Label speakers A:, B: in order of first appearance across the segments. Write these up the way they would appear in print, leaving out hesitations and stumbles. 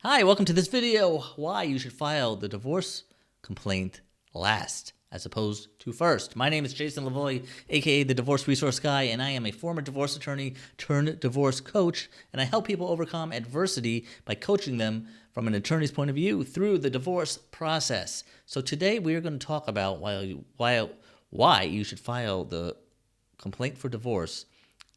A: Hi, welcome to this video. Why you should file the divorce complaint last as opposed to first. My name is Jason Lavoie, aka the Divorce Resource Guy, and I am a former divorce attorney turned divorce coach, and I help people overcome adversity by coaching them from an attorney's point of view through the divorce process. So today we are going to talk about why you should file the complaint for divorce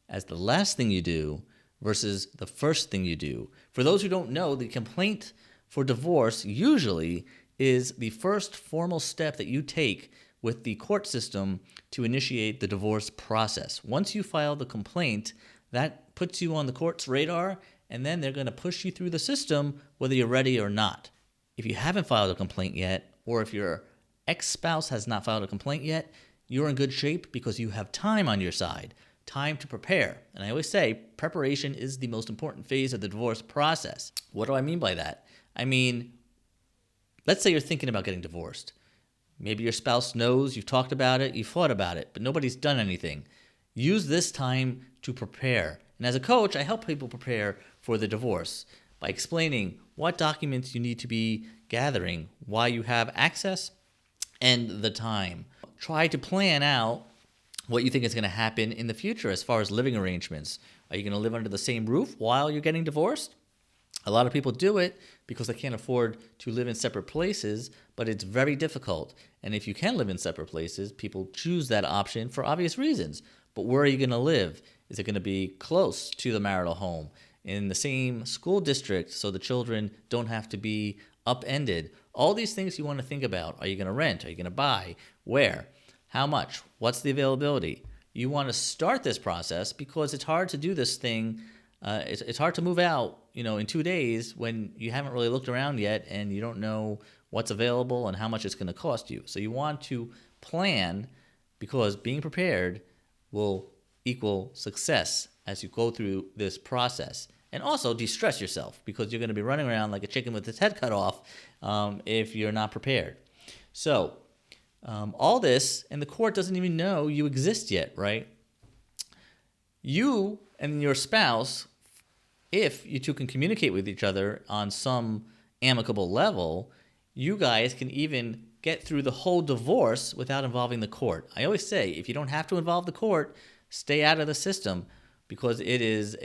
A: as the last thing you do versus the first thing you do. For those who don't know, the complaint for divorce usually is the first formal step that you take with the court system to initiate the divorce process. Once you file the complaint, that puts you on the court's radar, and then they're going to push you through the system whether you're ready or not. If you haven't filed a complaint yet, or if your ex-spouse has not filed a complaint yet, you're in good shape because you have time on your side. Time to prepare. And I always say preparation is the most important phase of the divorce process. What do I mean by that? I mean, let's say you're thinking about getting divorced. Maybe your spouse knows, you've talked about it, you've thought about it, but nobody's done anything. Use this time to prepare. And as a coach, I help people prepare for the divorce by explaining what documents you need to be gathering, why you have access, and the time. Try to plan out what you think is going to happen in the future as far as living arrangements. Are you going to live under the same roof while you're getting divorced? A lot of people do it because they can't afford to live in separate places, but it's very difficult. And if you can live in separate places, people choose that option for obvious reasons. But where are you going to live? Is it going to be close to the marital home, in the same school district so the children don't have to be upended? All these things you want to think about. Are you going to rent? Are you going to buy? Where? How much? What's the availability? You want to start this process because it's hard to do this thing. It's hard to move out, in 2 days when you haven't really looked around yet and you don't know what's available and how much it's going to cost you. So you want to plan because being prepared will equal success as you go through this process. And also de-stress yourself because you're going to be running around like a chicken with its head cut off if you're not prepared. So all this, and the court doesn't even know you exist yet, right? You and your spouse, if you two can communicate with each other on some amicable level, you guys can even get through the whole divorce without involving the court. I always say, if you don't have to involve the court, stay out of the system because it is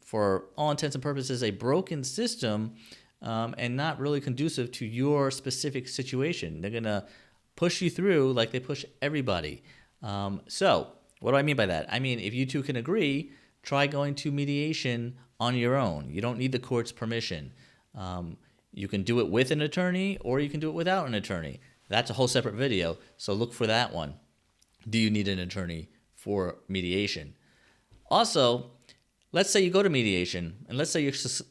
A: for all intents and purposes, a broken system and not really conducive to your specific situation. They're going to push you through like they push everybody. So what do I mean by that? I mean, if you two can agree, try going to mediation on your own. You don't need the court's permission. You can do it with an attorney or you can do it without an attorney. That's a whole separate video, so look for that one. Do you need an attorney for mediation? Also, let's say you go to mediation, and let's say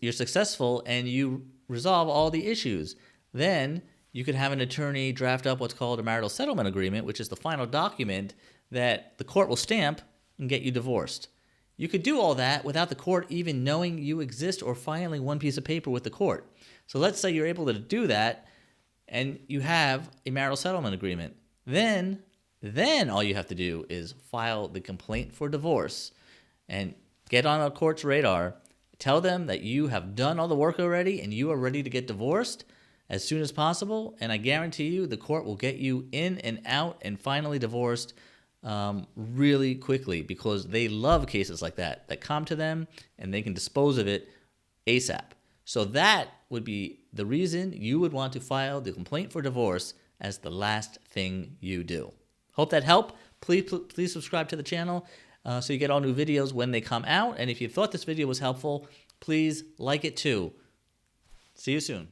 A: you're successful and you resolve all the issues. Then you could have an attorney draft up what's called a marital settlement agreement, which is the final document that the court will stamp and get you divorced. You could do all that without the court even knowing you exist or filing one piece of paper with the court. So let's say you're able to do that and you have a marital settlement agreement. Then all you have to do is file the complaint for divorce and get on a court's radar. Tell them that you have done all the work already and you are ready to get divorced as soon as possible, and I guarantee you the court will get you in and out and finally divorced really quickly because they love cases like that come to them and they can dispose of it ASAP. So that would be the reason you would want to file the complaint for divorce as the last thing you do. Hope that helped. Please subscribe to the channel so you get all new videos when they come out. And if you thought this video was helpful, please like it too. See you soon.